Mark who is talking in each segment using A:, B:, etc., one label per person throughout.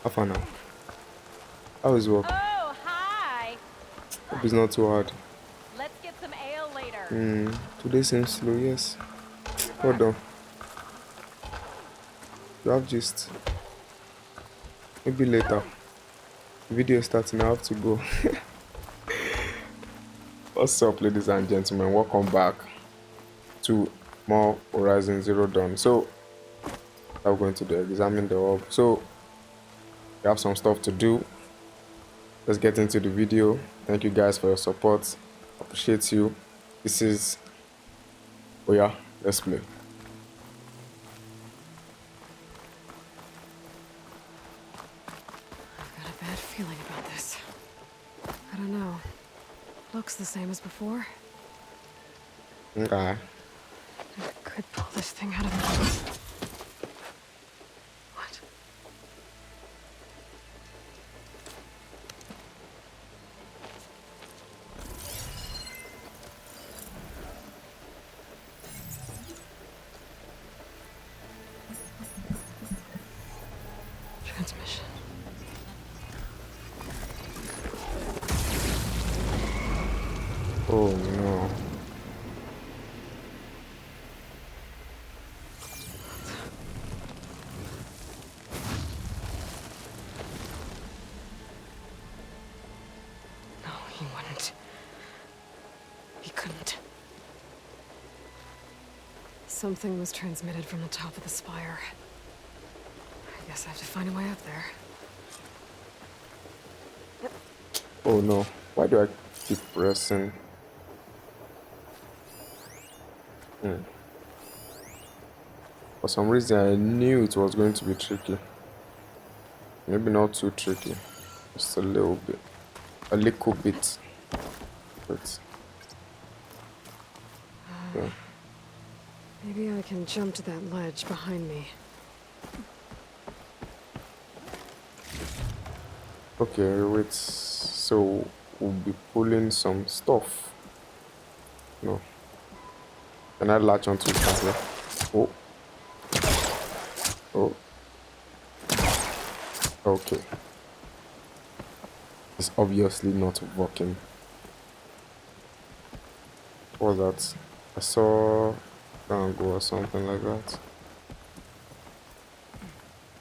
A: Half an hour. How is work?
B: Oh, hi.
A: Hope it's not too hard.
B: Let's get some ale later.
A: Today seems slow, yes. Hold on. You have just maybe later. Video is starting, I have to go. What's up, ladies and gentlemen? Welcome back to more Horizon Zero Dawn. So I'm going to examine the orb. So we have some stuff to do. Let's get into the video. Thank you guys for your support. Appreciate you. This is yeah, let's play.
C: I've got a bad feeling about this. I don't know. Looks the same as before.
A: Okay.
C: I could pull this thing out of the... What? Transmission.
A: Oh no.
C: No, he wouldn't. He couldn't. Something was transmitted from the top of the spire. I guess I have to find a way up there.
A: Oh no. Why do I keep pressing? For some reason I knew it was going to be tricky. Maybe not too tricky. Just a little bit. A little bit. But yeah.
C: Maybe I can jump to that ledge behind me.
A: Okay, wait. So we'll be pulling some stuff. No. Can I latch onto it from here? Oh. Oh. Okay. It's obviously not working. What was that? I saw triangle or something like that.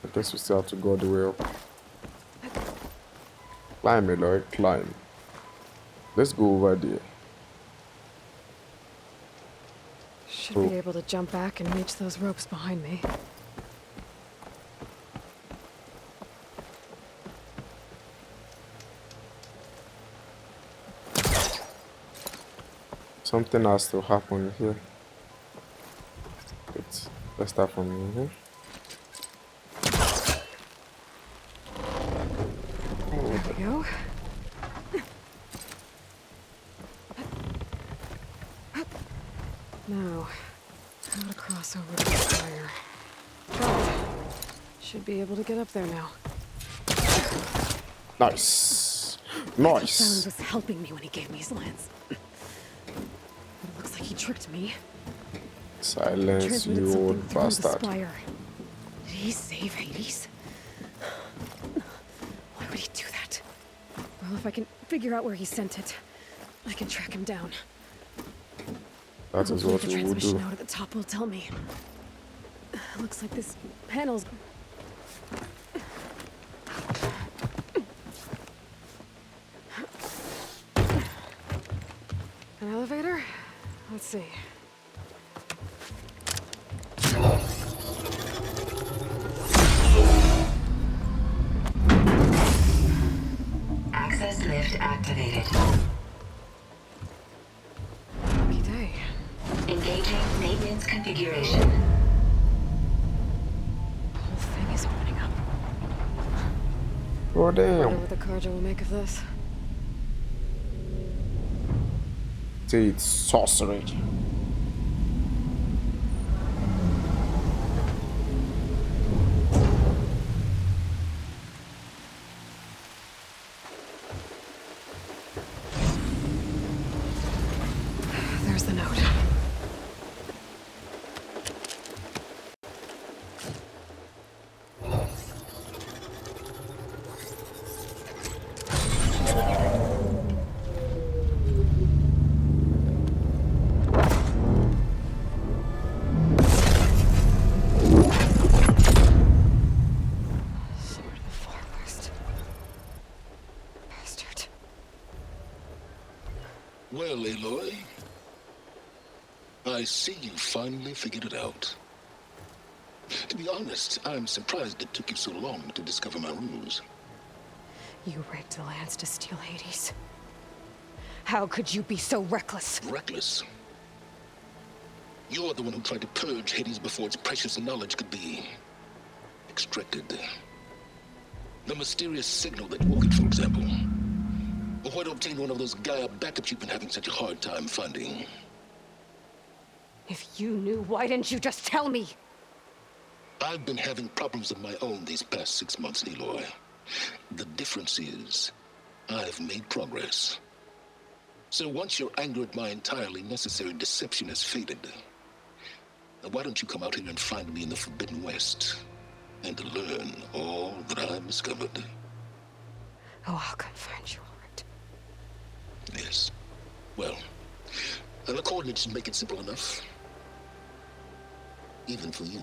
A: I guess we still have to go all the way up. Climb, Eloy, climb. Let's go over there.
C: Should
A: Oh.
C: be able to jump back and reach those ropes behind me.
A: Something has to happen here. Let's start from here.
C: There we go. Now, how to cross over the spire. Got it. Should be able to get up there now.
A: Nice.
C: Sound
A: Nice.
C: was helping me when he gave me his lance. But it looks like he tricked me.
A: Silence,
C: Transmitted
A: you
C: something
A: old
C: through the
A: bastard.
C: spire. Did he save Hades? Why would he do that? Well, if I can figure out where he sent it, I can track him down.
A: That is
C: Hopefully
A: what
C: the
A: we will
C: transmission
A: do.
C: note at the top will tell me. Looks like this panel's... An elevator? Let's see.
D: Access lift activated.
C: Lucky day.
D: Engaging maintenance configuration.
C: The whole thing is opening up.
A: Oh
C: Wonder
A: damn.
C: what the Carja will make of this.
A: Say it's sorcery.
C: There's the note.
E: I see you finally figured it out. To be honest, I'm surprised it took you so long to discover my ruse.
C: You rigged the lands to steal Hades. How could you be so reckless?
E: Reckless? You're the one who tried to purge Hades before its precious knowledge could be extracted. The mysterious signal that woke it, for example. Or why to obtain one of those Gaia backups you've been having such a hard time finding.
C: If you knew, why didn't you just tell me?
E: I've been having problems of my own these past 6 months, Aloy. The difference is, I've made progress. So once your anger at my entirely necessary deception has faded, why don't you come out here and find me in the Forbidden West and learn all that I've discovered?
C: Oh, I'll come find you, all right.
E: Yes. Well, and the coordinates should make it simple enough. Even for you.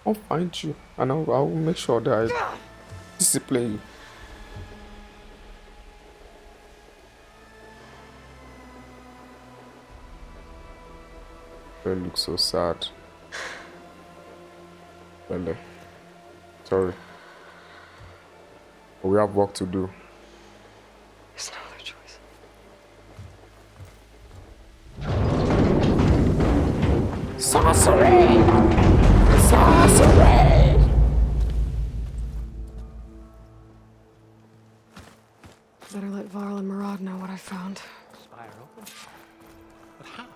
A: I'll find you, and I'll make sure that I discipline you. You look so sad. Well, sorry. But we have work to do.
C: There's no other choice.
A: Sorcery! Sorcery!
C: Better let Varl and Murad know what I found.
F: Spire open? But how?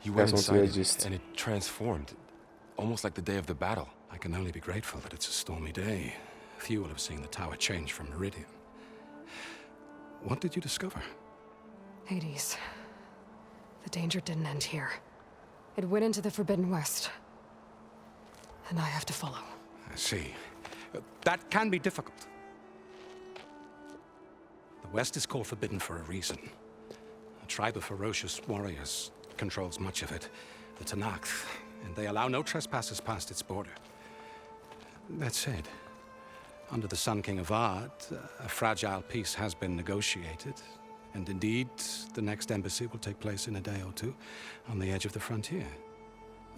G: You went
A: That's what we
G: inside
A: just-
G: it, and it transformed, almost like the day of the battle.
F: I can only be grateful that it's a stormy day. Few will have seen the tower change from Meridian. What did you discover?
C: Hades. The danger didn't end here. It went into the Forbidden West. And I have to follow.
F: I see. That can be difficult. The West is called Forbidden for a reason. A tribe of ferocious warriors controls much of it, the Tanakh, and they allow no trespassers past its border. That said, under the Sun King of Ard, a fragile peace has been negotiated, and indeed, the next embassy will take place in a day or two on the edge of the frontier.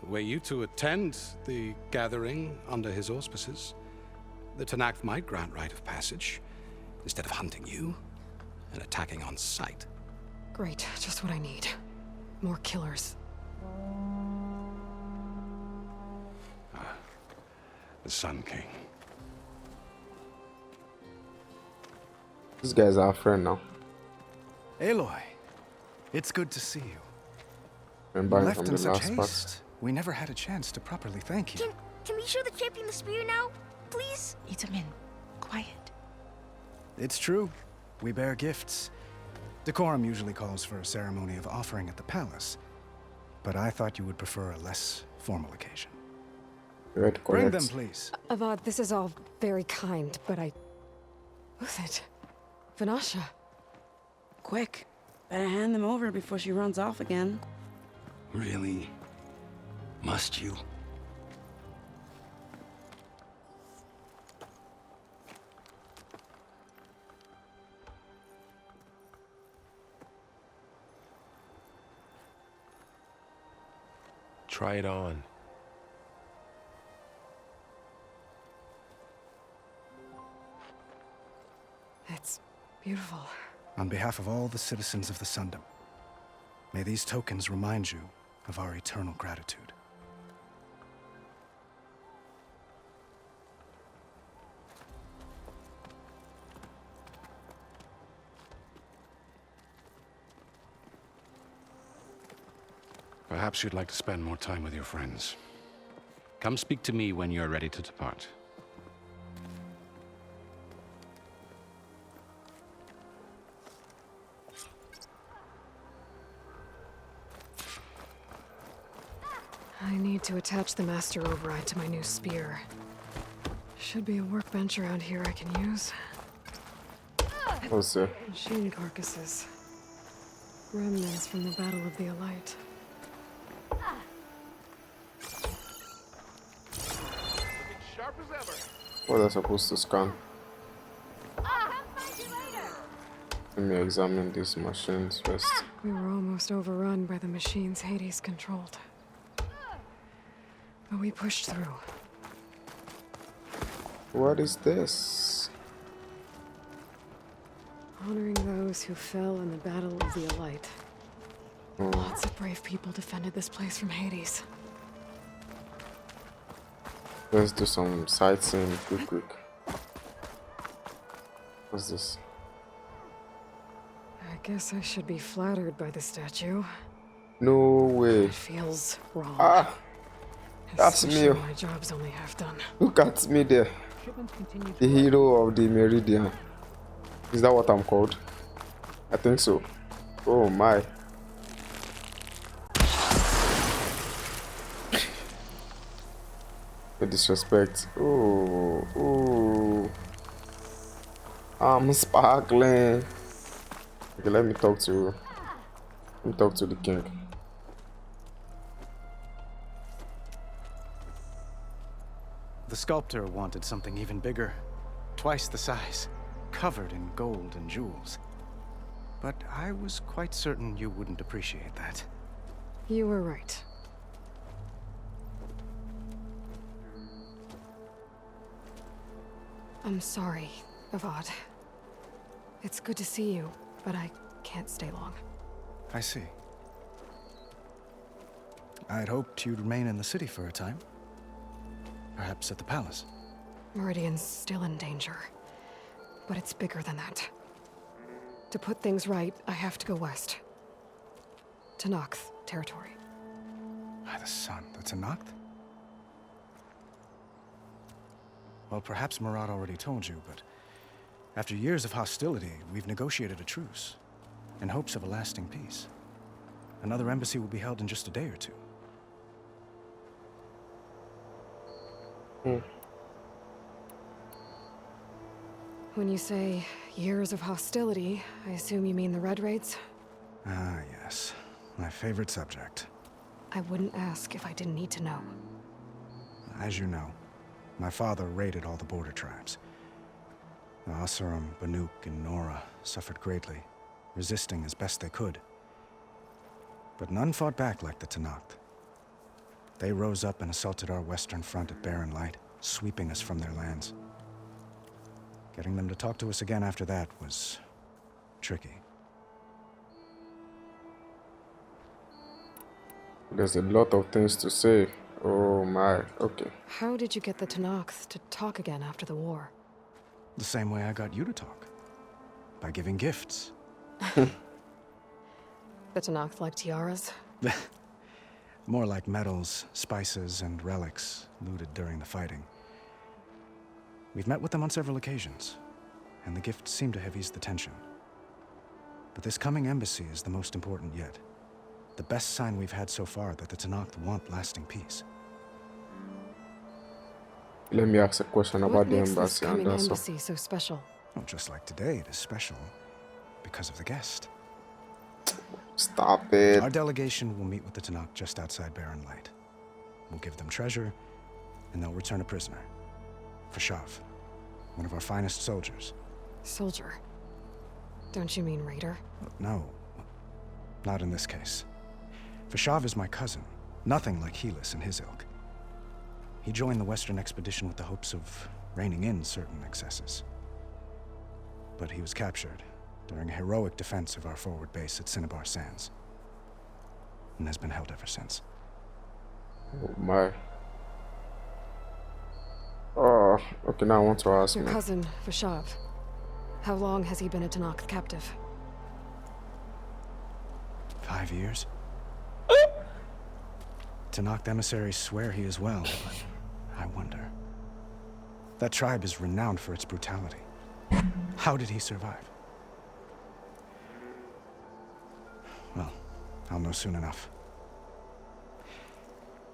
F: Were you to attend the gathering under his auspices, the Tanakh might grant right of passage, instead of hunting you and attacking on sight.
C: Great, just what I need. More killers.
F: The Sun King.
A: This guy's our friend now.
H: Aloy, it's good to see you.
A: Remember him
H: Left
A: from
H: in
A: the
H: such
A: last part.
H: haste. We never had a chance to properly thank you.
I: Can we show the champion the spear now? Please?
J: Itamin, quiet.
H: It's true. We bear gifts. Decorum usually calls for a ceremony of offering at the palace, but I thought you would prefer a less formal occasion.
A: Red
H: Bring
A: correct.
H: them, please.
C: Avad, this is all very kind, but Who's it? Vanasha.
J: Quick. Better hand them over before she runs off again.
F: Really? Must you?
G: Try it on.
C: It's beautiful.
H: On behalf of all the citizens of the Sundom, may these tokens remind you of our eternal gratitude.
F: Perhaps you'd like to spend more time with your friends. Come speak to me when you're ready to depart.
C: I need to attach the master override to my new spear. Should be a workbench around here I can use.
A: What's there?
C: Machine carcasses. Remnants from the Battle of the Elite.
A: What are they supposed to scan?
B: I'll find you later.
A: Let me examine these machines first.
C: We were almost overrun by the machines Hades controlled. But we pushed through.
A: What is this?
C: Honoring those who fell in the Battle of the Elite. Lots of brave people defended this place from Hades.
A: Let's do some sightseeing quick. What's this?
C: I guess I should be flattered by the statue.
A: No way.
C: It feels wrong.
A: Ah, that's me.
C: Especially my job's only half done.
A: Look at me there. The hero of the Meridian. Is that what I'm called? I think so. Oh my. The disrespect. Oh. I'm sparkling. Okay, let me talk to the king.
H: The sculptor wanted something even bigger, twice the size, covered in gold and jewels. But I was quite certain you wouldn't appreciate that.
C: You were right. I'm sorry, Avad. It's good to see you, but I can't stay long.
H: I see. I'd hoped you'd remain in the city for a time. Perhaps at the palace.
C: Meridian's still in danger, but it's bigger than that. To put things right, I have to go west. To Nox territory.
H: By the sun, that's a Noct? Well, perhaps Murad already told you, but after years of hostility, we've negotiated a truce, in hopes of a lasting peace. Another embassy will be held in just a day or two.
C: When you say years of hostility, I assume you mean the Red Raids?
H: Ah, yes. My favorite subject.
C: I wouldn't ask if I didn't need to know.
H: As you know, my father raided all the border tribes. The Asuram, Banuk, and Nora suffered greatly, resisting as best they could. But none fought back like the Tenakth. They rose up and assaulted our western front at Barren Light, sweeping us from their lands. Getting them to talk to us again after that was tricky.
A: There's a lot of things to say. Oh my, okay.
C: How did you get the Tenakth to talk again after the war?
H: The same way I got you to talk. By giving gifts.
C: The Tenakth like tiaras?
H: More like medals, spices, and relics looted during the fighting. We've met with them on several occasions, and the gifts seem to have eased the tension. But this coming embassy is the most important yet. The best sign we've had so far that the Tenakth want lasting peace.
A: Let me ask a question about the
C: What makes this
A: embassy and
C: coming
A: that's all.
C: embassy so special?
H: Well, just like today, it is special because of the guest.
A: Stop it.
H: Our delegation will meet with the Tenakth just outside Barren Light. We'll give them treasure, and they'll return a prisoner. Fashav, one of our finest soldiers.
C: Soldier? Don't you mean raider?
H: No, not in this case. Fashav is my cousin, nothing like Helis and his ilk. He joined the Western expedition with the hopes of reining in certain excesses. But he was captured during a heroic defense of our forward base at Cinnabar Sands, and has been held ever since.
A: Oh my. Oh, okay, now I want to ask
C: Your
A: me.
C: cousin, Fashav. How long has he been a Tenakth captive?
H: 5 years? Tenakth emissaries swear he is well, but I wonder. That tribe is renowned for its brutality. How did he survive? Well, I'll know soon enough.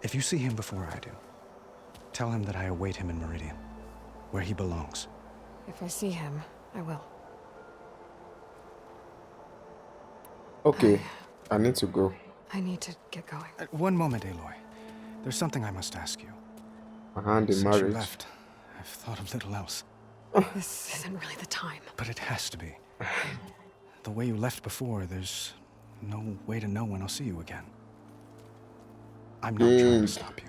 H: If you see him before I do, tell him that I await him in Meridian, where he belongs.
C: If I see him, I will.
A: Okay, I need to go.
C: I need to get going.
H: One moment, Aloy. There's something I must ask you.
A: My hand in
H: Since you
A: marriage.
H: left, I've thought of little else.
C: This isn't really the time.
H: But it has to be. the way you left before, there's no way to know when I'll see you again. I'm not trying to stop you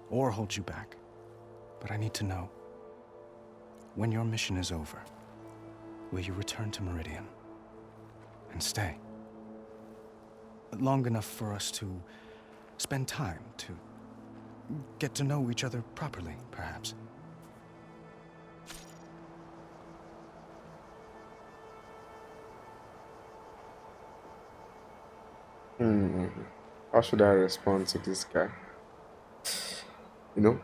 H: or hold you back, but I need to know, when your mission is over, will you return to Meridian and stay? Long enough for us to spend time, to get to know each other properly, perhaps.
A: How should I respond to this guy? You know?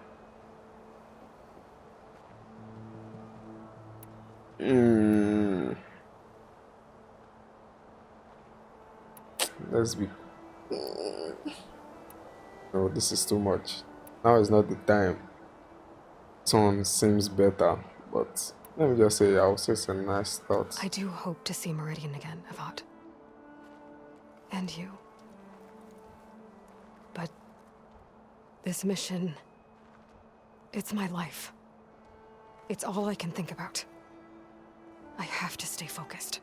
A: Let's be. No, this is too much. Now is not the time. Tone seems better, but let me just say, I'll say some nice thoughts.
C: I do hope to see Meridian again, Avat. And you. But this mission, it's my life. It's all I can think about. I have to stay focused.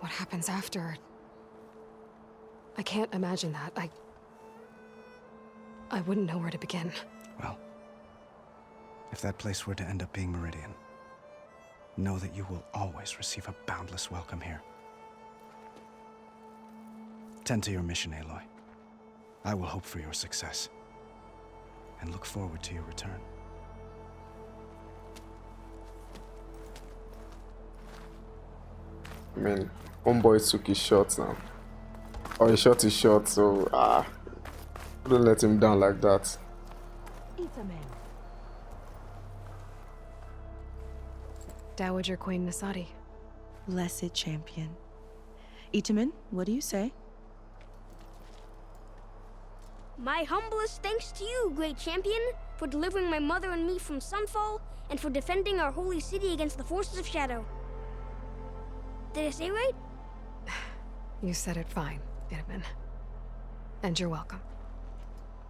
C: What happens after? I can't imagine that. I wouldn't know where to begin.
H: Well, if that place were to end up being Meridian, know that you will always receive a boundless welcome here. Tend to your mission, Aloy. I will hope for your success, and look forward to your return.
A: I mean, homeboy took his shot now. Or he shot his shot, so don't let him down like that.
C: Dowager Queen Nasadi.
J: Blessed champion. Itamen, what do you say?
I: My humblest thanks to you, great champion, for delivering my mother and me from Sunfall, and for defending our holy city against the forces of Shadow. Did I say right?
C: You said it fine, Itamen. And you're welcome.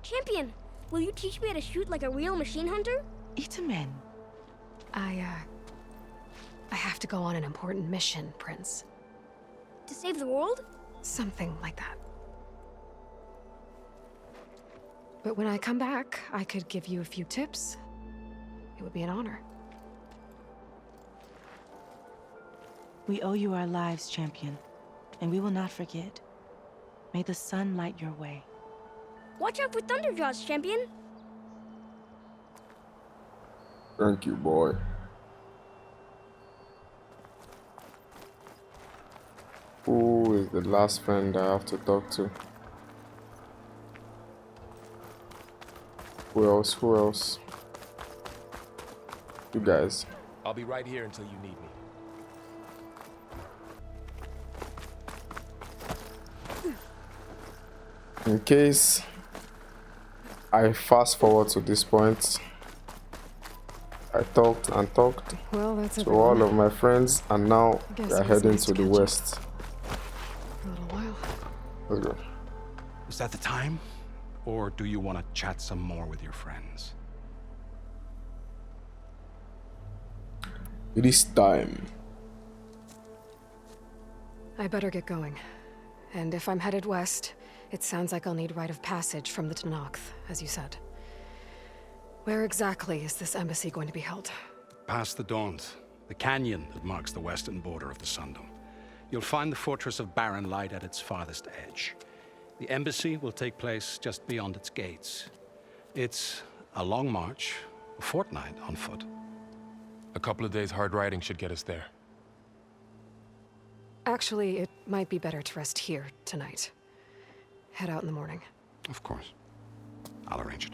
I: Champion, will you teach me how to shoot like a real machine hunter?
J: Itamen.
C: I have to go on an important mission, Prince.
I: To save the world?
C: Something like that. But when I come back, I could give you a few tips. It would be an honor.
J: We owe you our lives, champion, and we will not forget. May the sun light your way.
I: Watch out for Thunderjaws, champion.
A: Thank you, boy. Who is the last friend I have to talk to? Who else? Who else? You guys.
G: I'll be right here until you need me.
A: In case I fast forward to this point, I talked and talked
C: Well, that's
A: to all of my friends, and now we are heading to the west.
C: For a little while.
A: Let's go.
F: Is that the time? Or do you want to chat some more with your friends?
A: It is time.
C: I better get going. And if I'm headed west, it sounds like I'll need rite of passage from the Tenakth, as you said. Where exactly is this embassy going to be held?
F: Past the Daunt, the canyon that marks the western border of the Sundom. You'll find the fortress of Barren Light at its farthest edge. The embassy will take place just beyond its gates. It's a long march, a fortnight on foot.
G: A couple of days hard riding should get us there.
C: Actually, it might be better to rest here tonight. Head out in the morning.
F: Of course. I'll arrange it.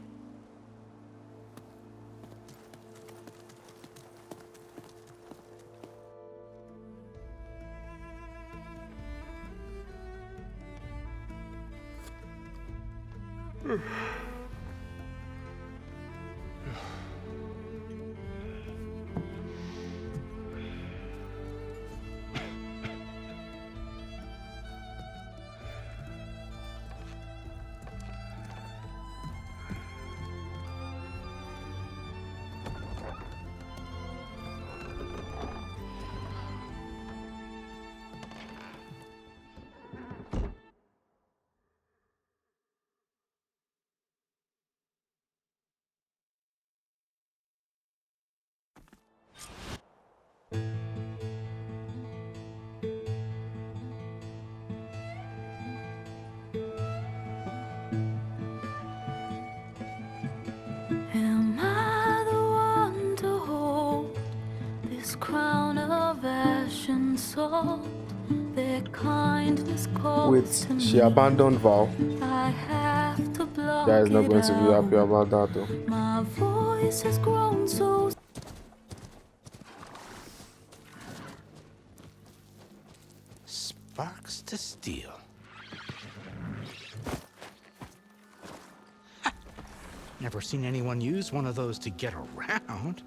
K: all their kindness calls
A: Wait,
K: to
A: she
K: me.
A: abandoned Val.
K: I have to block
A: Guy is not
K: it
A: going to be happy
K: out.
A: about that though.
K: My voice has grown so
F: Sparks to steel. Never seen anyone use one of those to get around.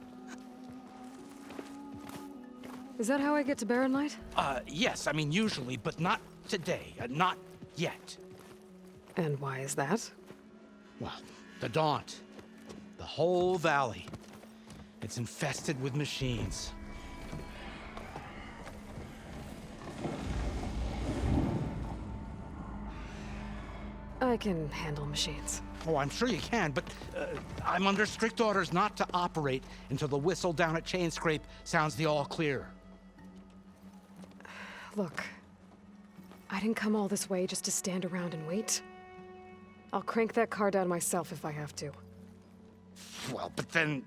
C: Is that how I get to Barren Light?
F: Yes, I mean usually, but not today. Not yet.
C: And why is that?
F: Well, the Daunt. The whole valley. It's infested with machines.
C: I can handle machines.
F: Oh, I'm sure you can, but I'm under strict orders not to operate until the whistle down at Chainscrape sounds the all clear.
C: Look, I didn't come all this way just to stand around and wait. I'll crank that car down myself if I have to.
F: Well, but then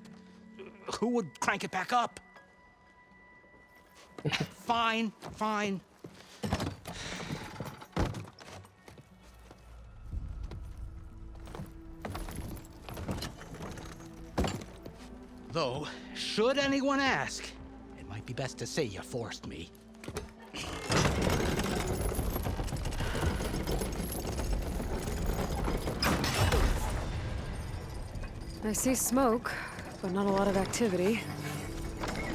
F: who would crank it back up? Fine, fine. Though, should anyone ask, it might be best to say you forced me.
C: I see smoke, but not a lot of activity.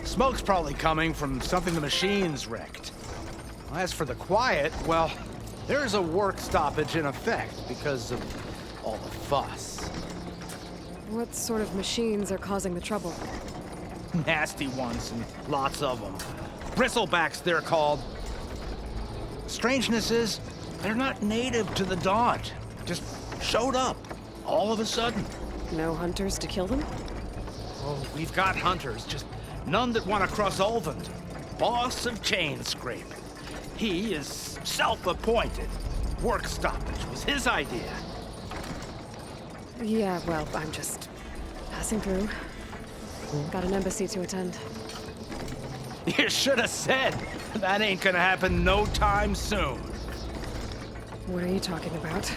F: Smoke's probably coming from something the machines wrecked. As for the quiet, well, there's a work stoppage in effect because of all the fuss.
C: What sort of machines are causing the trouble?
F: Nasty ones, and lots of them. Bristlebacks, they're called. Strangeness is, they're not native to the Daunt. Just showed up, all of a sudden.
C: No hunters to kill them?
F: Oh, we've got hunters, just none that want to cross Ulvund. Boss of Chainscrape. He is self-appointed. Work stoppage was his idea.
C: Yeah, well, I'm just passing through. Got an embassy to attend.
F: You should have said. That ain't gonna happen no time soon.
C: What are you talking about?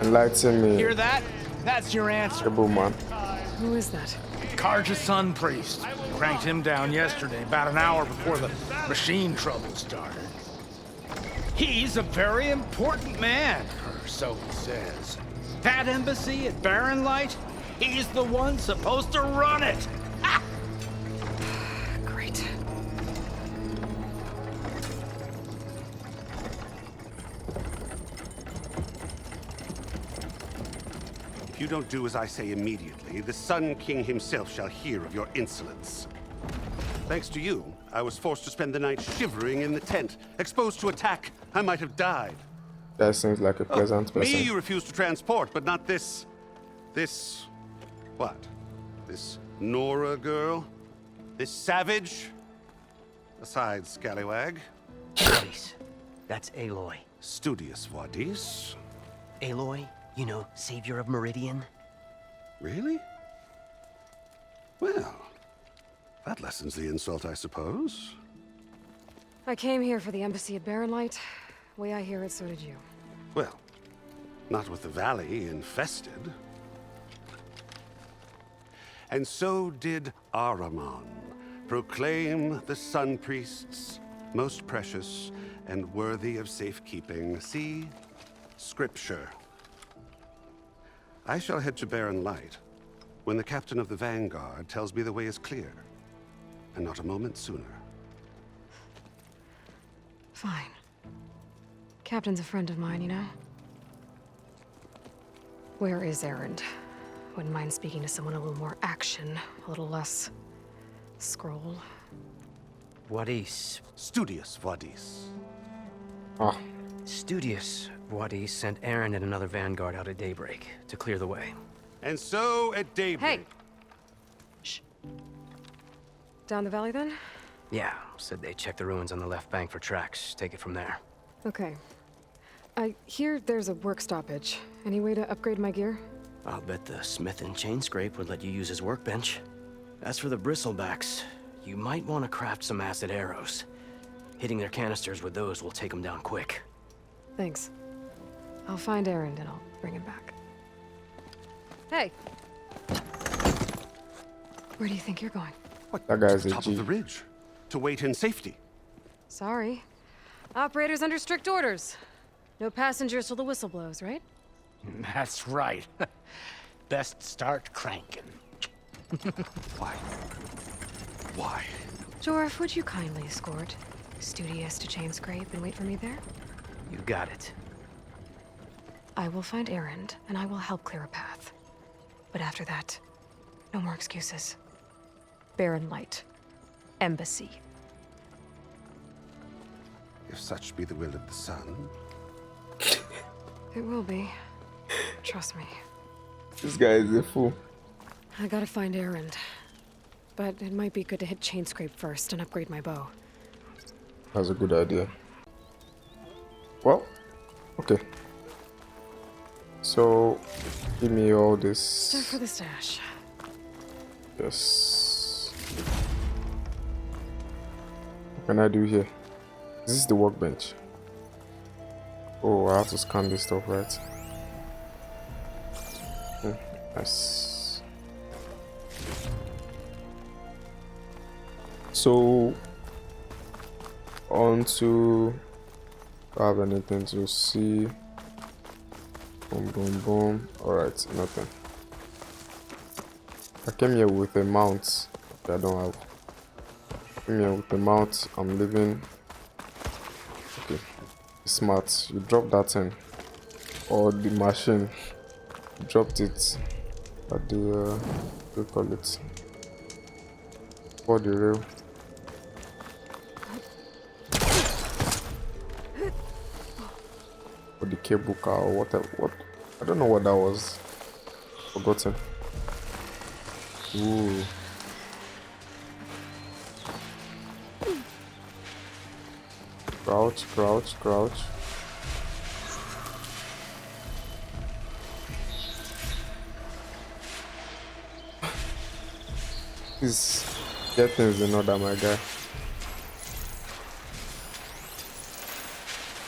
A: Enlighten me.
F: Hear that? That's your answer.
A: Kaboom, man.
C: Who is that?
F: Karja's Sun Priest. Cranked him down yesterday, about an hour before the machine trouble started. He's a very important man, or so he says. That embassy at Barren Light, he's the one supposed to run it. Ha!
C: Great.
L: If you don't do as I say immediately, the Sun King himself shall hear of your insolence. Thanks to you, I was forced to spend the night shivering in the tent. Exposed to attack, I might have died.
A: That seems like a pleasant person.
L: Me you refuse to transport, but not this... what? This Nora girl? This savage? Besides, scallywag.
M: Wadis. That's Aloy.
L: Studious Wadis.
M: Aloy, you know, savior of Meridian.
L: Really? Well, that lessens the insult, I suppose.
C: I came here for the embassy at Barren Light. Way I hear it, so did you.
L: Well, not with the valley infested. And so did Ahriman proclaim the Sun Priests most precious and worthy of safekeeping. See? Scripture. I shall head to Barren Light when the captain of the Vanguard tells me the way is clear, and not a moment sooner.
C: Fine. Captain's a friend of mine, you know? Where is Erend? Wouldn't mind speaking to someone a little more action, a little less scroll.
M: Wadis.
L: Studious Wadis.
A: Ah.
M: Studious Wadis sent Erend and another Vanguard out at daybreak to clear the way.
L: And so at daybreak...
C: Hey! Shh. Down the valley, then?
M: Yeah, said they checked the ruins on the left bank for tracks. Take it from there.
C: Okay. I hear there's a work stoppage. Any way to upgrade my gear?
M: I'll bet the smith in Chainscrape would let you use his workbench. As for the bristlebacks, You might want to craft some acid arrows. Hitting their canisters with those will take them down quick.
C: Thanks. I'll find Erend and I'll bring him back. Hey! Where do you think you're going?
L: What?
A: That guy's
L: to the
A: a
L: top
A: G.
L: of the ridge. To wait in safety.
C: Sorry. Operator's under strict orders. No passengers till the whistle blows, right?
N: That's right. Best start cranking.
L: Why? Why?
C: Jorf, would you kindly escort Studious to chain scrape and wait for me there?
M: You got it.
C: I will find Erend, and I will help clear a path. But after that, no more excuses. Barren Light. Embassy.
L: If such be the will of the sun.
C: It will be. Trust me.
A: This guy is a fool.
C: I gotta find Erend. But it might be good to hit chain scrape first and upgrade my bow.
A: That's a good idea. Well, okay. So, give me all this.
C: Start for the stash.
A: Yes. What can I do here? This is the workbench. Oh, I have to scan this stuff, right? Nice. So, on to. Do I have anything to see? Boom, boom, boom. Alright, nothing. I came here with a mount. I don't have. I came here with a mount. I'm leaving. Okay. Smart. You drop that in. Or the machine. Dropped it at the. What do you call it? For the rail. Or the cable car or whatever. What? I don't know what that was. Forgotten. Ooh. Crouch, crouch, crouch. Please get things in order, my guy.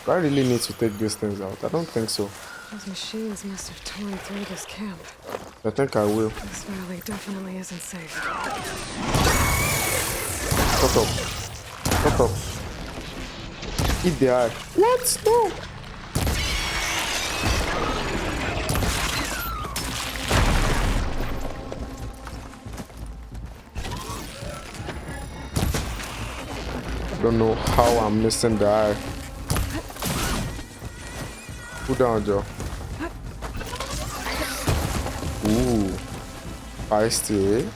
A: Do I really need to take these things out? I don't think so.
C: Those machines must have torn through this camp.
A: I think I will.
C: This valley definitely isn't safe.
A: Shut up. Shut up. Eat the eye. What? No. I don't know how I'm missing the eye. Put down, Joe. Ooh. Feisty.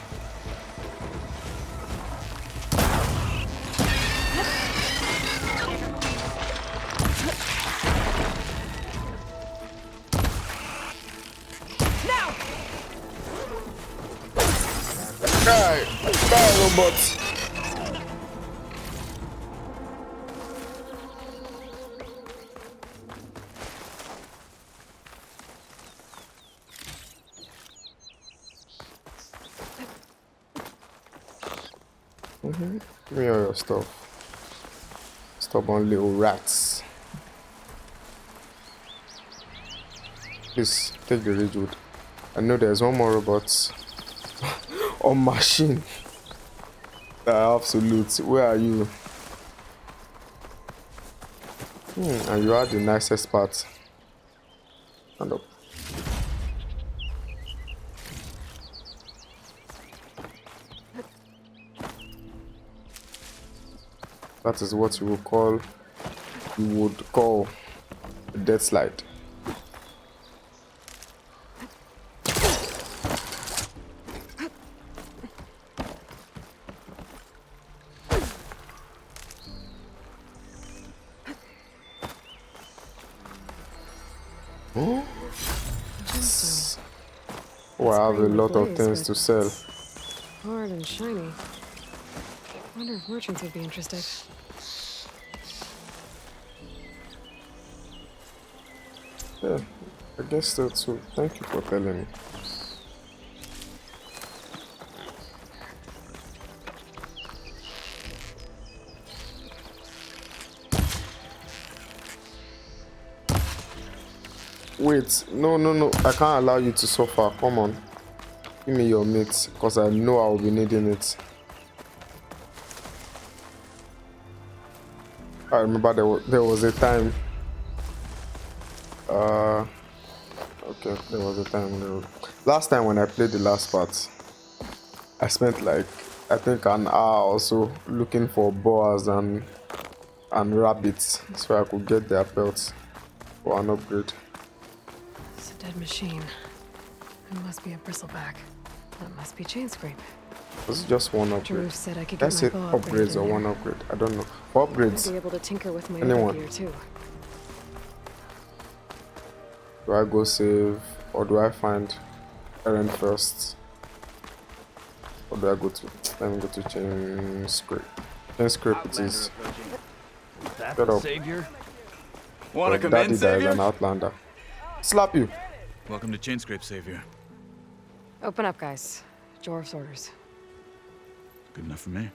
A: Die, robot. Give me all your stuff. Stubborn little rats. Please take the ridgewood. I know there's one more robot on machine. Absolute. Where are you? And you are the nicest part. Stand up. That is what you would call a death slide. Oh, I have a lot of things to sell.
C: Hard and shiny. Wonder if merchants would be interested.
A: Yeah, I guess so too. Thank you for telling me. Wait, no. I can't allow you to suffer. Come on. Give me your meat, because I know I will be needing it. I remember there was a time. Okay, there was a time. Last time when I played the last part, I spent like I think an hour or so looking for boas and rabbits so I could get their pelts for an upgrade.
C: It's a dead machine. It must be a bristleback. That must be chain scrape.
A: This is just one upgrade.
C: Drew said I could get
A: Let's
C: my
A: say
C: bow
A: upgrades
C: upgraded
A: or
C: in
A: one
C: there.
A: upgrade. I don't know. For
C: I'd
A: upgrades,
C: be able to tinker with my
A: anyone.
C: other gear too.
A: Do I go save or do I find errand first? Or do I go to let me go to chain scrape. Chain scrape it is. Shut up.
O: Savior? Wanna
A: Your
O: come
A: daddy
O: in,
A: that is
O: Savior?
A: an outlander. Slap you.
O: Welcome to Chainscrape, Savior.
C: Open up, guys. Jorv's orders.
O: Good enough for me.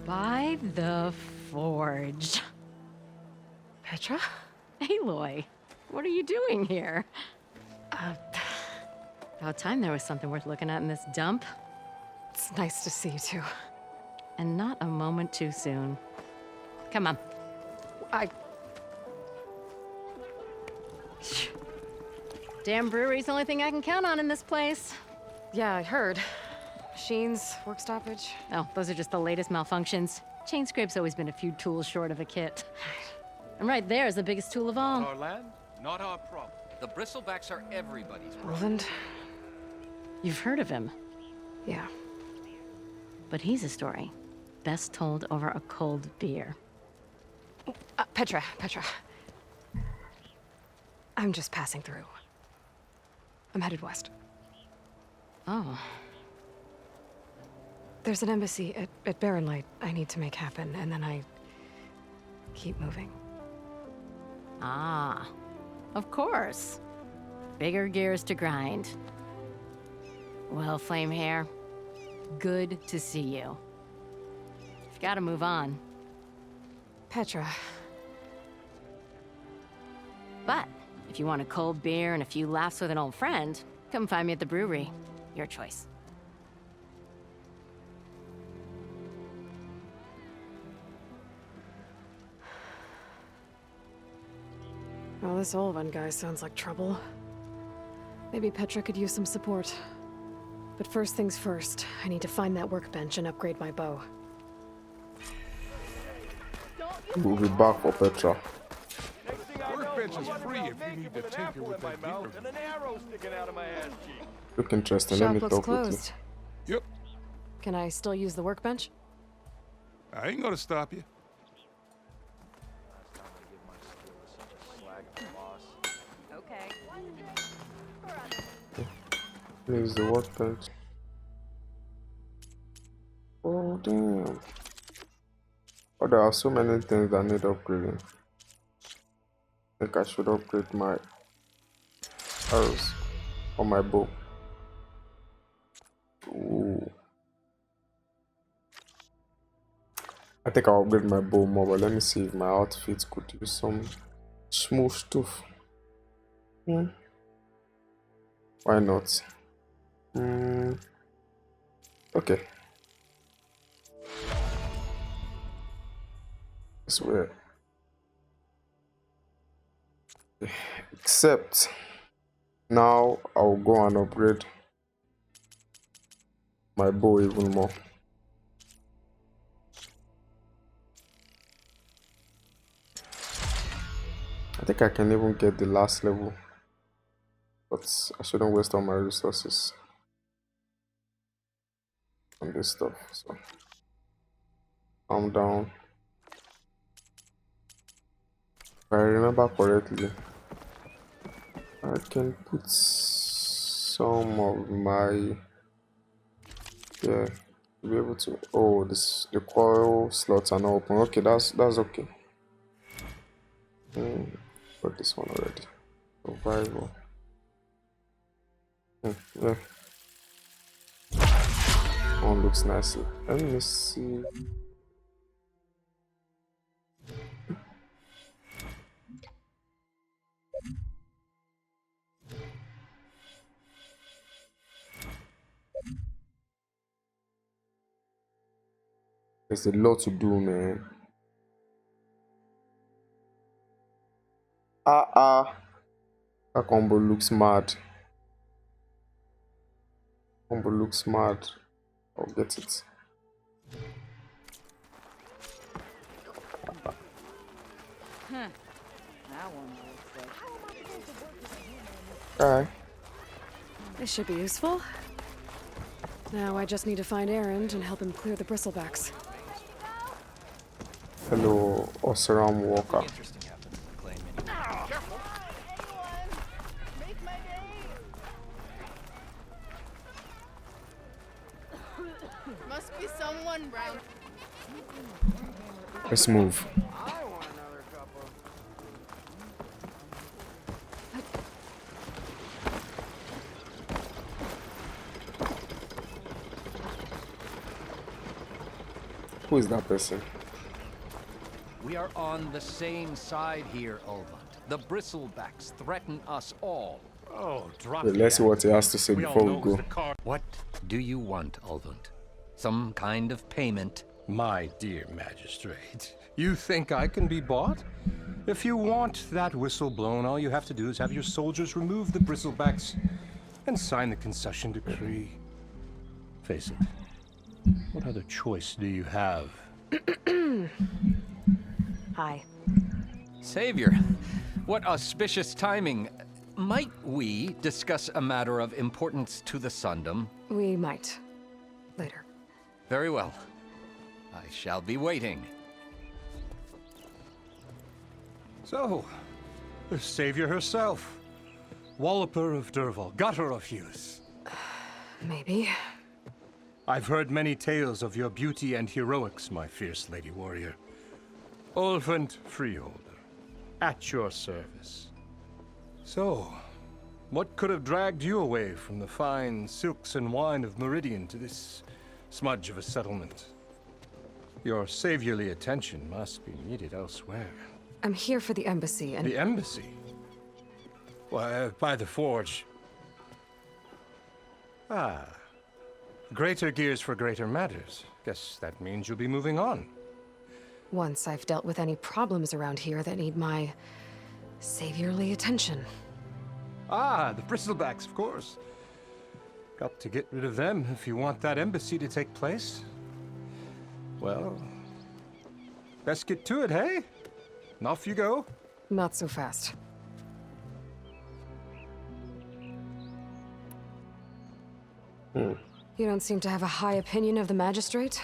B: By the forge.
C: Petra?
B: Aloy, what are you doing here? About time there was something worth looking at in this dump.
C: It's nice to see you too.
B: And not a moment too soon. Come on. Damn brewery's the only thing I can count on in this place.
C: Yeah, I heard. Machines, work stoppage.
B: Oh, those are just the latest malfunctions. Chain scrape's always been a few tools short of a kit. And right there is the biggest tool of all.
P: Our land, not our problem. The bristlebacks are everybody's problem.
C: Roland?
B: You've heard of him.
C: Yeah.
B: But he's a story best told over a cold beer.
C: Petra. I'm just passing through. I'm headed west.
B: Oh.
C: There's an embassy at Barren Light I need to make happen, and then I keep moving.
B: Ah. Of course. Bigger gears to grind. Well, Flamehair, good to see you. You've got to move on.
C: Petra.
B: But if you want a cold beer and a few laughs with an old friend, come find me at the brewery. Your choice.
C: Well, this Olvan guy sounds like trouble. Maybe Petra could use some support. But first things first, I need to find that workbench and upgrade my bow.
A: We'll be back for Petra.
G: Workbench is free if you need to tinker with that gear.
A: Look interesting.
C: Shop
A: Let me
C: looks
A: talk
C: closed.
A: with you.
G: Yep.
C: Can I still use the workbench?
G: I ain't gonna stop you.
B: Okay.
A: Here's the workbench. Oh damn. Oh, there are so many things that need upgrading. I think I should upgrade my arrows or my bow. Ooh. I think I'll upgrade my bow more, but let me see if my outfit could use some smooth stuff. Why not? Okay. I swear. Except now I'll go and upgrade my bow even more. I think I can even get the last level, but I shouldn't waste all my resources on this stuff. So calm down. If I remember correctly, I can put some of my to be able to. Oh, the coil slots are not open. Okay, that's okay. Got this one already. Survival. Yeah. One looks nicely. Let me see. There's a lot to do, man. That combo looks mad. Combo looks mad. I'll get it. Alright.
C: This should be useful. Now I just need to find EREND and help him clear the bristlebacks.
A: Hello, Osram Walker.
Q: Must be someone round.
A: Let's move. Who is that person?
P: We are on the same side here, Ulvund. The bristlebacks threaten us all.
F: Oh, drop
A: Wait, let's see what he has to say before we go.
P: What do you want, Ulvund? Some kind of payment?
F: My dear magistrate, you think I can be bought? If you want that whistle blown, all you have to do is have your soldiers remove the bristlebacks and sign the concession decree. Face it, what other choice do you have?
C: Hi.
P: Savior, what auspicious timing. Might we discuss a matter of importance to the Sundom?
C: We might. Later.
P: Very well. I shall be waiting.
F: So, the savior herself. Walloper of Derval, gutter of youth.
C: Maybe.
F: I've heard many tales of your beauty and heroics, my fierce lady warrior. Ulvund Freeholder, at your service. So, what could have dragged you away from the fine silks and wine of Meridian to this smudge of a settlement? Your saviorly attention must be needed elsewhere.
C: I'm here for the embassy and—
F: The embassy? Why, by the forge. Ah. Greater gears for greater matters. Guess that means you'll be moving on.
C: once I've dealt with any problems around here that need my saviorly attention.
F: Ah, the bristlebacks, of course. Got to get rid of them if you want that embassy to take place. Well, best get to it, hey? And off you go.
C: Not so fast. You don't seem to have a high opinion of the magistrate?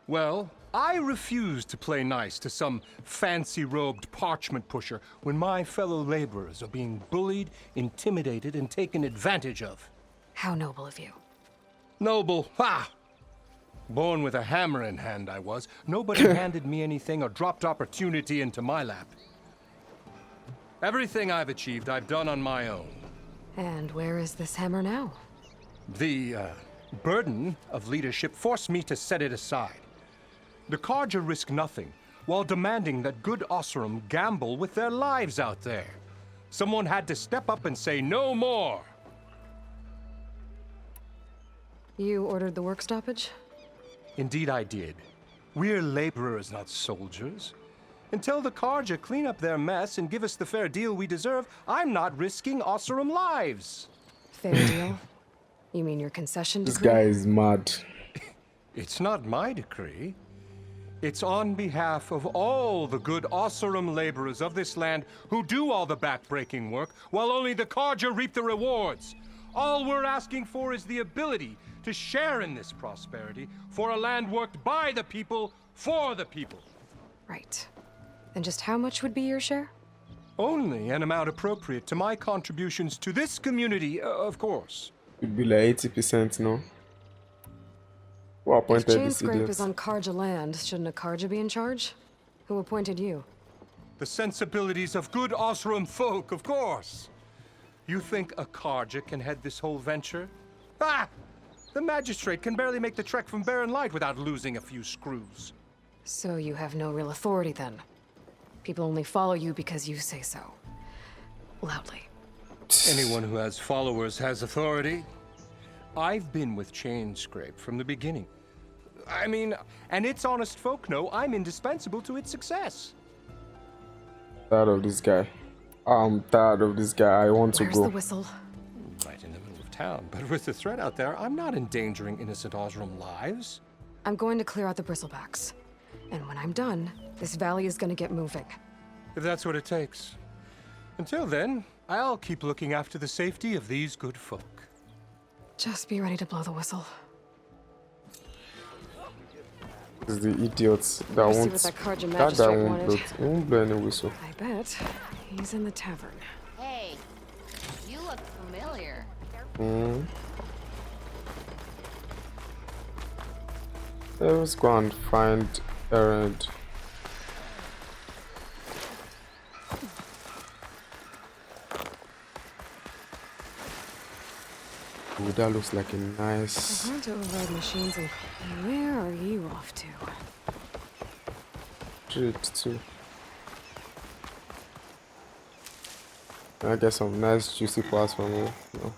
F: Well, I refuse to play nice to some fancy-robed parchment pusher when my fellow laborers are being bullied, intimidated, and taken advantage of.
C: How noble of you.
F: Noble? Ha! Born with a hammer in hand, I was. Nobody handed me anything or dropped opportunity into my lap. Everything I've achieved, I've done on my own.
C: And where is this hammer now?
F: The burden of leadership forced me to set it aside. The Carja risk nothing, while demanding that good Osseram gamble with their lives out there. Someone had to step up and say no more.
C: You ordered the work stoppage?
F: Indeed I did. We're laborers, not soldiers. Until the Carja clean up their mess and give us the fair deal we deserve, I'm not risking Osseram lives.
C: Fair deal? You mean your concession
A: This
C: decree?
A: guy is mad.
F: It's not my decree. It's on behalf of all the good Osseram laborers of this land who do all the backbreaking work, while only the Carja reap the rewards. All we're asking for is the ability to share in this prosperity for a land worked by the people, for the people.
C: Right. And just how much would be your share?
F: Only an amount appropriate to my contributions to this community, of course.
A: It'd be like 80%, no? Who
C: If
A: appointed this
C: Chainscrape
A: idiot?
C: is on Carja land, shouldn't a Carja be in charge? Who appointed you?
F: The sensibilities of good Osseram folk, of course. You think a Carja can head this whole venture? Ah!
R: The magistrate can barely make the trek from Barren Light without losing a few screws.
C: So you have no real authority then? People only follow you because you say so. Loudly.
R: Anyone who has followers has authority. I've been with Chainscrape from the beginning. I mean, and its honest folk know I'm indispensable to its success.
A: Tired of this guy. I'm tired of this guy. I want to
C: Where's
A: go.
C: the whistle?
R: Right in the middle of town, but with the threat out there, I'm not endangering innocent Osram lives.
C: I'm going to clear out the bristlebacks. And when I'm done, this valley is going to get moving.
R: If that's what it takes. Until then, I'll keep looking after the safety of these good folk.
C: Just be ready to blow the whistle.
A: It's the idiots that
C: Let's see
A: won't.
C: what that Karja
A: That guy
C: magistrate
A: won't
C: wanted.
A: blow. He won't blow any whistle.
C: I bet he's in the tavern.
B: Hey, you look familiar.
A: Hmm. Let's go and find Erend. Ooh, that looks like a nice.
C: I want to override machines, and where are you off to?
A: Treat too. Can I get some nice juicy parts from here? No.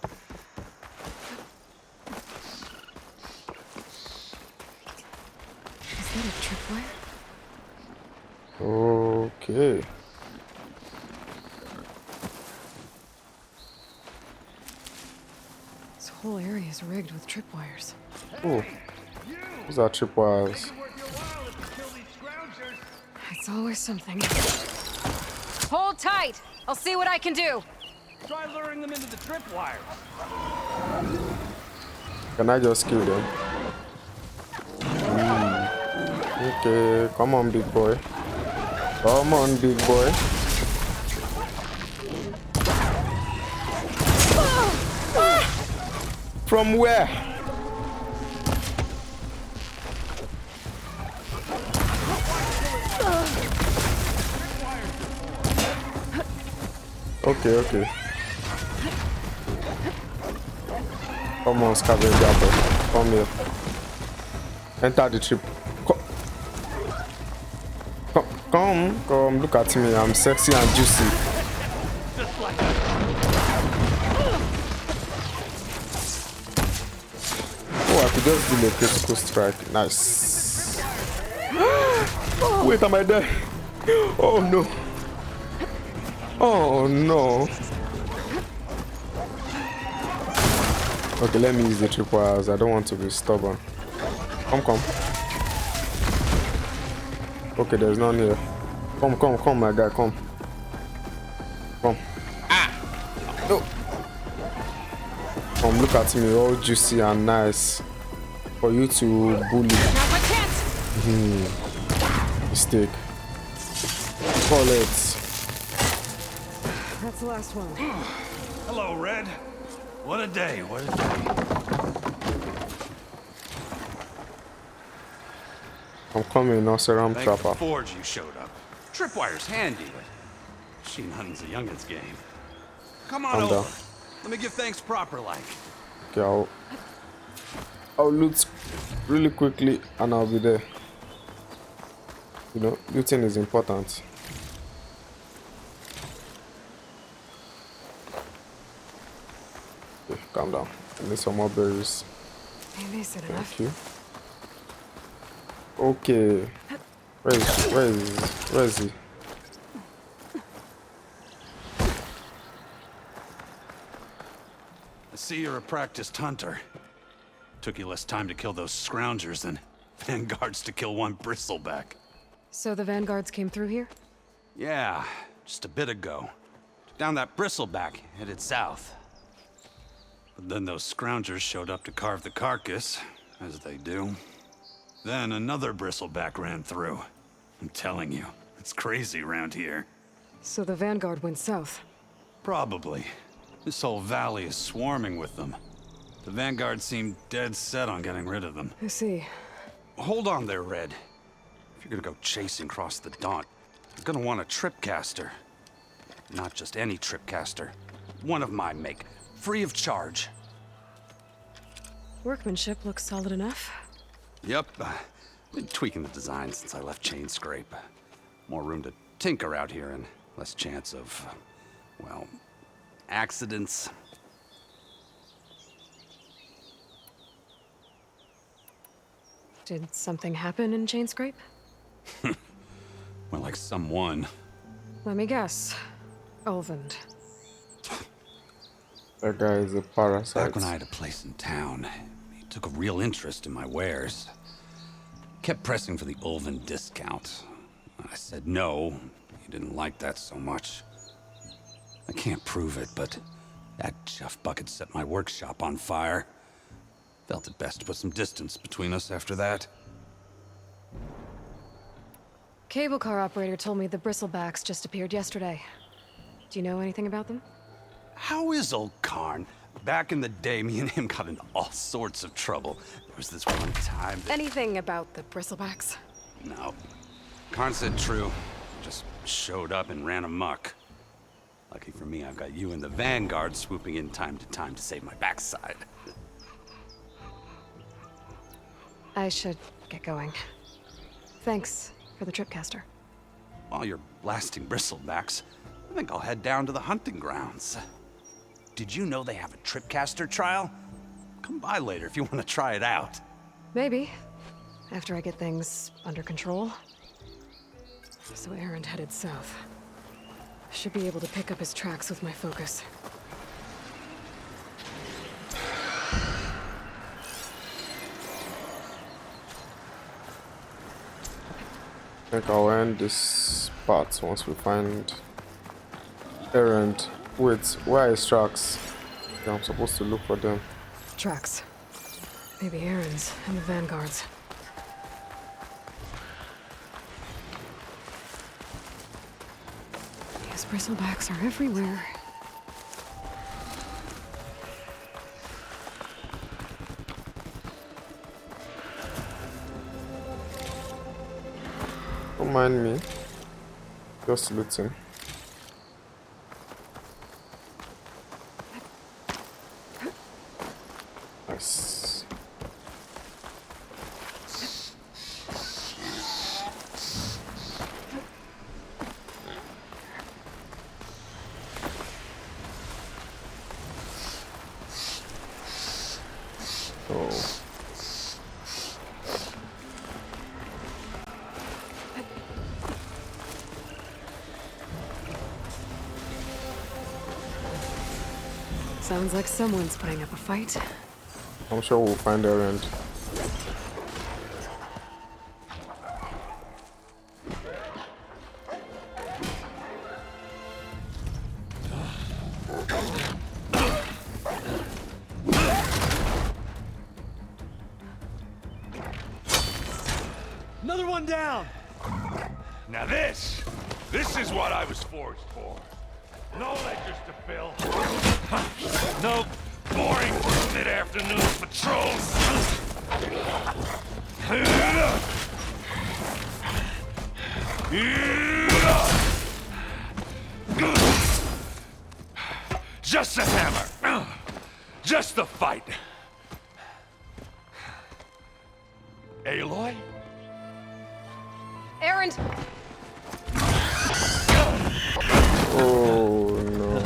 C: Is that a tripwire?
A: Okay.
C: This whole area is rigged with tripwires.
A: Oh, those are tripwires.
C: It's always something. Hold tight! I'll see what I can do!
N: Try luring them into the tripwires.
A: Can I just kill them? Okay, come on, big boy. Come on, big boy. From where? Okay, okay. Come on, scavenger boy. Come here. Enter the trip. Come, look at me. I'm sexy and juicy. Oh, I could just do a critical strike. Nice. Wait, am I there? Oh no. Oh no. Okay, let me use the tripwires. I don't want to be stubborn. Come. Okay, there's none here. Come, my guy, come. Come. No. Come, look at me, all juicy and nice. For you to bully. Mistake. Call it.
C: That's the last one.
S: Hello, Red. What a day, what a day.
A: I'm coming, Osram
S: Thank
A: Trapper.
S: the Forge you showed up. Tripwire's handy, but machine hunting's a youngin's game. Come on
A: Calm
S: over.
A: down.
S: Let me give thanks proper like.
A: Okay, I'll loot really quickly and I'll be there. You know, looting is important. Okay, calm down. I need some more berries.
C: Maybe it's enough.
A: Thank you. Okay. Where is he?
S: I see you're a practiced hunter. Took you less time to kill those scroungers than vanguards to kill one bristleback.
C: So the vanguards came through here?
S: Yeah, just a bit ago. Down that bristleback, headed south. But then those scroungers showed up to carve the carcass, as they do. Then another bristleback ran through. I'm telling you, it's crazy around here.
C: So the vanguard went south?
S: Probably. This whole valley is swarming with them. The vanguard seemed dead set on getting rid of them.
C: I see.
S: Hold on there, Red. If you're gonna go chasing across the Daunt, you're gonna want a tripcaster. Not just any tripcaster. One of my make. Free of charge.
C: Workmanship looks solid enough.
S: Yep. Been tweaking the design since I left Chain Scrape. More room to tinker out here and less chance of, well, accidents.
C: Did something happen in Chain Scrape?
S: Well, like someone.
C: Let me guess. Ulvund.
A: That guy is a parasite.
S: Back when I had a place in town, he took a real interest in my wares. Kept pressing for the Ulvund discount. I said no. He didn't like that so much. I can't prove it, but that chuff bucket set my workshop on fire. Felt it best to put some distance between us after that.
C: Cable car operator told me the bristlebacks just appeared yesterday. Do you know anything about them?
S: How is old Karn? Back in the day, me and him got into all sorts of trouble. There was this one time that...
C: Anything about the bristlebacks?
S: No. Karn said true. Just showed up and ran amok. Lucky for me, I've got you and the Vanguard swooping in time to save my backside.
C: I should get going. Thanks for the tripcaster.
S: While you're blasting bristlebacks, I think I'll head down to the hunting grounds. Did you know they have a tripcaster trial? Come by later if you want to try it out.
C: Maybe. After I get things under control. So Erend headed south. Should be able to pick up his tracks with my focus.
A: I think I'll end this part once we find Erend. Wait, where is tracks? Yeah, I'm supposed to look for them.
C: Tracks. Maybe Erend's and the Vanguard's. These bristlebacks are everywhere.
A: Don't mind me. Just looting. Nice. Oh.
C: Sounds like someone's putting up a fight.
A: I'm sure we'll find Erend.
N: Another one down! Now this is what I was forged for. No ledgers to fill. No boring mid-afternoon patrols. Just a hammer. Just the fight. Aloy?
C: Erend!
A: Oh no.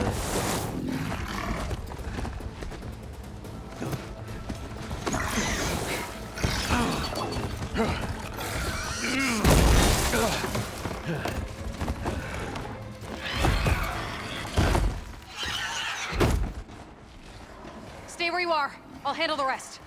C: Stay where you are. I'll handle the rest.